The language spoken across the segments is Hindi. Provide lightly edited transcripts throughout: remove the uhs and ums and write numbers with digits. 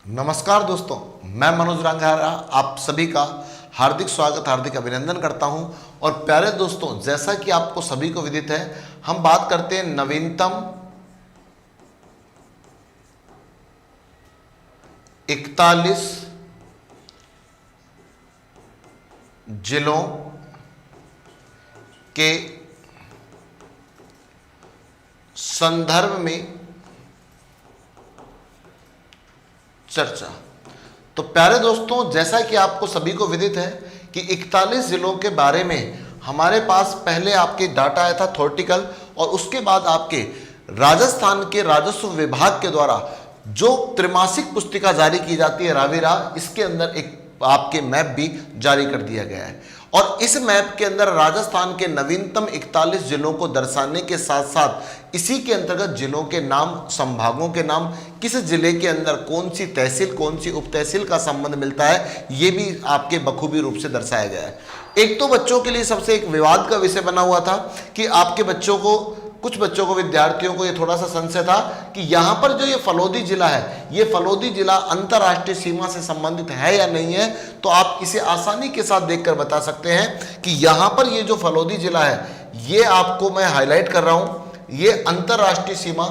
नमस्कार दोस्तों, मैं मनोज रंगारा आप सभी का हार्दिक स्वागत हार्दिक अभिनंदन करता हूं। और प्यारे दोस्तों, जैसा कि आपको सभी को विदित है, हम बात करते हैं नवीनतम 41 जिलों के संदर्भ में चर्चा। तो प्यारे दोस्तों, जैसा कि आपको सभी को विदित है कि 41 जिलों के बारे में हमारे पास पहले आपके डाटा आया था थॉर्टिकल, और उसके बाद आपके राजस्थान के राजस्व विभाग के द्वारा जो त्रैमासिक पुस्तिका जारी की जाती है राविरा, इसके अंदर एक आपके मैप भी जारी कर दिया गया है। और इस मैप के अंदर राजस्थान के नवीनतम 41 जिलों को दर्शाने के साथ साथ इसी के अंतर्गत जिलों के नाम, संभागों के नाम, किस जिले के अंदर कौन सी तहसील कौन सी उप तहसील का संबंध मिलता है, ये भी आपके बखूबी रूप से दर्शाया गया है। एक तो बच्चों के लिए सबसे एक विवाद का विषय बना हुआ था कि आपके बच्चों को, कुछ बच्चों को, विद्यार्थियों को ये थोड़ा सा संशय था कि यहाँ पर जो ये फलोदी जिला है, ये फलोदी जिला अंतर्राष्ट्रीय सीमा से संबंधित है या नहीं है। तो आप इसे आसानी के साथ देखकर बता सकते हैं कि यहाँ पर ये जो फलोदी जिला है, ये आपको मैं हाईलाइट कर रहा हूँ, ये अंतर्राष्ट्रीय सीमा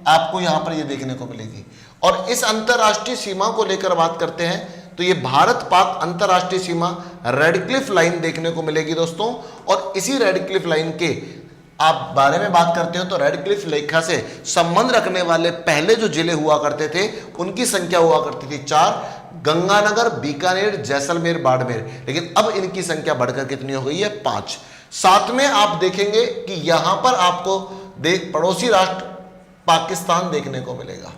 आपको यहाँ पर ये देखने को मिलेगी। और इस अंतर्राष्ट्रीय सीमा को लेकर बात करते हैं तो ये भारत पाक अंतर्राष्ट्रीय सीमा रेड क्लिफ लाइन देखने को मिलेगी दोस्तों। और इसी रेड क्लिफ लाइन के आप बारे में बात करते हो तो रेड क्लिफ रेखा से संबंध रखने वाले पहले जो जिले हुआ करते थे उनकी संख्या हुआ करती थी 4, गंगानगर, बीकानेर, जैसलमेर, बाड़मेर। लेकिन अब इनकी संख्या बढ़कर कितनी हो गई है? 5। साथ में आप देखेंगे कि यहां पर आपको पड़ोसी राष्ट्र पाकिस्तान देखने को मिलेगा।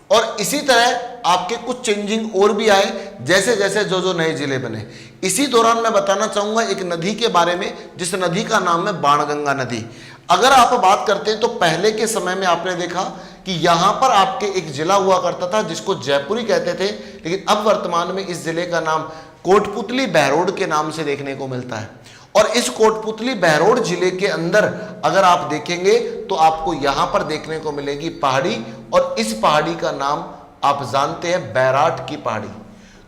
और इसी तरह आपके कुछ चेंजिंग और भी आए जैसे जैसे जो नए जिले बने। इसी दौरान मैं बताना चाहूंगा एक नदी के बारे में, जिस नदी का नाम है बाणगंगा नदी। अगर आप बात करते हैं तो पहले के समय में आपने देखा कि यहां पर आपके एक जिला हुआ करता था जिसको जयपुरी कहते थे, लेकिन अब वर्तमान में इस जिले का नाम कोटपुतली बहरोड के नाम से देखने को मिलता है। और इस कोटपुतली बहरोड जिले के अंदर अगर आप देखेंगे तो आपको यहां पर देखने को मिलेगी पहाड़ी, और इस पहाड़ी का नाम आप जानते हैं बैराट की पहाड़ी।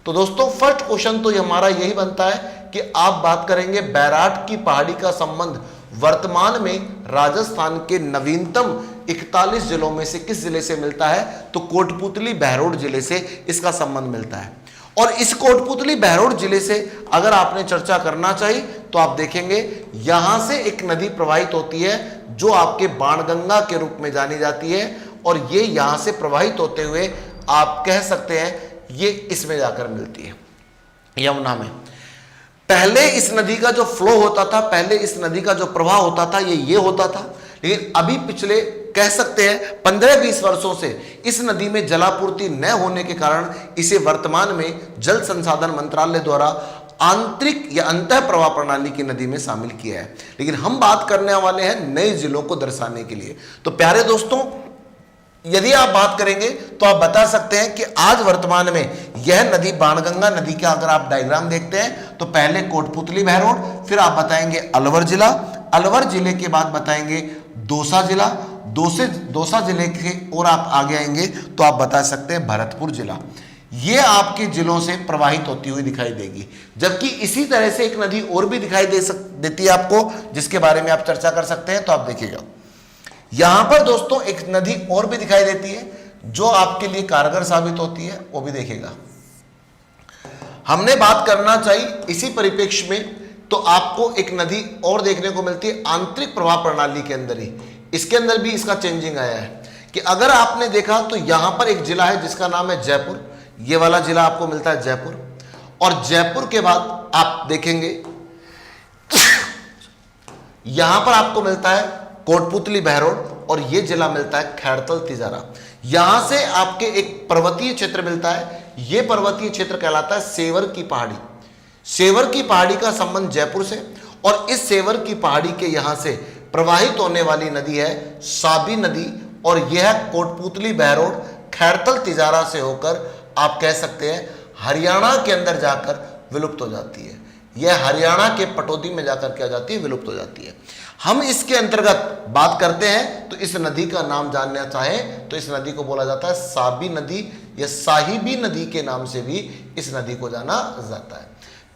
तो दोस्तों, फर्स्ट क्वेश्चन तो हमारा यही बनता है कि आप बात करेंगे बैराट की पहाड़ी का संबंध वर्तमान में राजस्थान के नवीनतम 41 जिलों में से किस जिले से मिलता है? तो कोटपुतली बहरोड जिले से इसका संबंध मिलता है। और इस कोटपुतली बहरोड जिले से अगर आपने चर्चा करना चाहिए तो आप देखेंगे यहां से एक नदी प्रवाहित होती है जो आपके बाणगंगा के रूप में जानी जाती है, और ये यहां से प्रवाहित होते हुए आप कह सकते हैं ये इसमें जाकर मिलती है, यमुना में। पहले इस नदी का जो फ्लो होता था, पहले इस नदी का जो प्रवाह होता था ये होता था, लेकिन अभी पिछले कह सकते हैं 15-20 वर्षों से इस नदी में जलापूर्ति न होने के कारण इसे वर्तमान में जल संसाधन मंत्रालय द्वारा आंतरिक या अंतः प्रवाह प्रणाली की नदी में शामिल किया है। लेकिन हम बात करने वाले हैं नए जिलों को दर्शाने के लिए। तो प्यारे दोस्तों, यदि आप बात करेंगे तो आप बता सकते हैं कि आज वर्तमान में यह नदी बाणगंगा नदी का अगर आप डायग्राम देखते हैं तो पहले कोटपुतली बहरोड, फिर आप बताएंगे अलवर जिला, अलवर जिले के बाद बताएंगे दौसा जिला, दौसा जिले के और आप आगे आएंगे तो आप बता सकते हैं भरतपुर जिला। ये आपके जिलों से प्रवाहित होती हुई दिखाई देगी। जबकि इसी तरह से एक नदी और भी दिखाई देती है आपको, जिसके बारे में आप चर्चा कर सकते हैं। तो आप देखिएगा यहां पर दोस्तों एक नदी और भी दिखाई देती है जो आपके लिए कारगर साबित होती है, वो भी देखिएगा। हमने बात करना चाहिए इसी परिप्रेक्ष्य में तो आपको एक नदी और देखने को मिलती है आंतरिक प्रवाह प्रणाली के अंदर ही। इसके अंदर भी इसका चेंजिंग आया है कि अगर आपने देखा तो यहां पर एक जिला है जिसका नाम है जयपुर। ये वाला जिला आपको मिलता है जयपुर, और जयपुर के बाद आप देखेंगे यहां पर आपको मिलता है कोटपुतली बहरोड, और ये जिला मिलता है खैरतल तिजारा। यहां से आपके एक पर्वतीय क्षेत्र मिलता है, ये पर्वतीय क्षेत्र कहलाता है सेवर की पहाड़ी। सेवर की पहाड़ी का संबंध जयपुर से, और इस सेवर की पहाड़ी के यहां से प्रवाहित होने वाली नदी है साबी नदी, और यह कोटपुतली बहरोड खैरतल तिजारा से होकर आप कह सकते हैं हरियाणा के अंदर जाकर विलुप्त हो जाती है। यह हरियाणा के पटौदी में जाकर क्या जाती है, विलुप्त हो जाती है। हम इसके अंतर्गत बात करते हैं तो इस नदी का नाम जानना चाहें तो इस नदी को बोला जाता है साबी नदी या साहिबी नदी के नाम से भी इस नदी को जाना जाता है।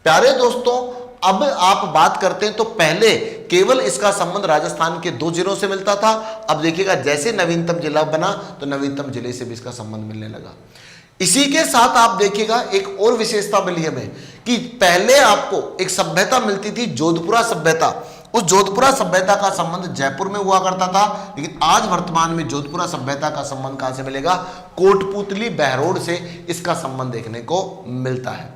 प्यारे दोस्तों, अब आप बात करते हैं तो पहले केवल इसका संबंध राजस्थान के 2 जिलों से मिलता था। अब देखिएगा जैसे नवीनतम जिला बना तो नवीनतम जिले से भी इसका संबंध मिलने लगा। इसी के साथ आप देखिएगा एक और विशेषता मिली हमें कि पहले आपको एक सभ्यता मिलती थी, जोधपुरा सभ्यता। उस जोधपुरा सभ्यता का संबंध जयपुर में हुआ करता था, लेकिन आज वर्तमान में जोधपुरा सभ्यता का संबंध कहां से मिलेगा, कोटपुतली बहरोड से इसका संबंध देखने को मिलता है।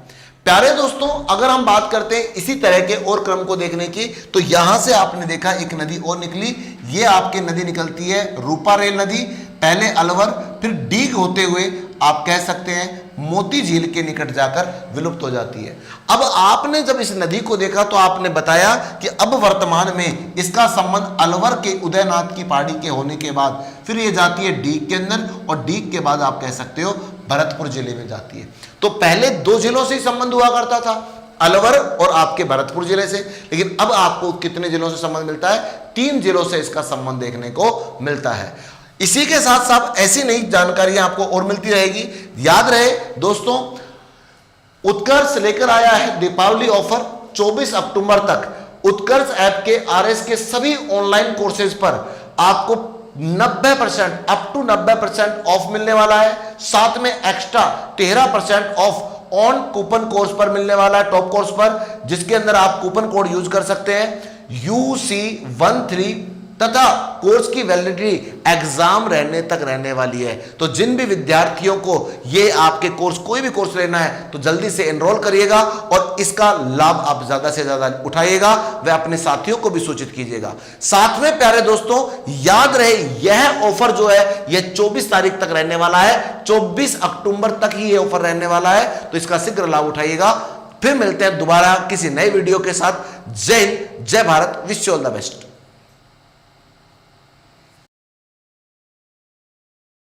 प्यारे दोस्तों, अगर हम बात करते हैं इसी तरह के और क्रम को देखने की तो यहां से आपने देखा एक नदी और निकली, ये आपकी नदी निकलती है रूपारेल नदी, पहले अलवर फिर डीग होते हुए आप कह सकते हैं मोती झील के निकट जाकर विलुप्त हो जाती है। अब आपने जब इस नदी को देखा तो आपने बताया कि अब वर्तमान में इसका संबंध अलवर के उदयनाथ की पहाड़ी के होने के बाद फिर ये जाती है डीग के अंदर और डीग के बाद आप कह सकते हो भरतपुर जिले में जाती है। तो पहले 2 जिलों से ही संबंध हुआ करता था, अलवर और आपके भरतपुर जिले से, लेकिन अब आपको कितने जिलों से संबंध मिलता है, 3 जिलों से इसका संबंध देखने को मिलता है। इसी के साथ साथ ऐसी नई जानकारियां आपको और मिलती रहेगी। याद रहे दोस्तों, उत्कर्ष लेकर आया है दीपावली ऑफर 24 अक्टूबर तक। उत्कर्ष ऐप के आरएस के सभी ऑनलाइन कोर्सेज पर आपको 90% अप टू 90% ऑफ मिलने वाला है। साथ में extra 13% of on coupon course पर मिलने वाला है, टॉप कोर्स पर, जिसके अंदर आप कूपन कोड यूज कर सकते हैं UC13 तथा कोर्स की वैलिडिटी एग्जाम रहने तक रहने वाली है। तो जिन भी विद्यार्थियों को ये आपके कोर्स कोई भी कोर्स लेना है तो जल्दी से एनरोल करिएगा और इसका लाभ आप ज्यादा से ज्यादा उठाइएगा व अपने साथियों को भी सूचित कीजिएगा। साथ में प्यारे दोस्तों, याद रहे यह ऑफर जो है यह 24 तारीख तक रहने वाला है, 24 अक्टूबर तक ही यह ऑफर रहने वाला है, तो इसका शीघ्र लाभ उठाइएगा। फिर मिलते हैं दोबारा किसी नए वीडियो के साथ। जय हिंद, जय Bharat, wish you all the best.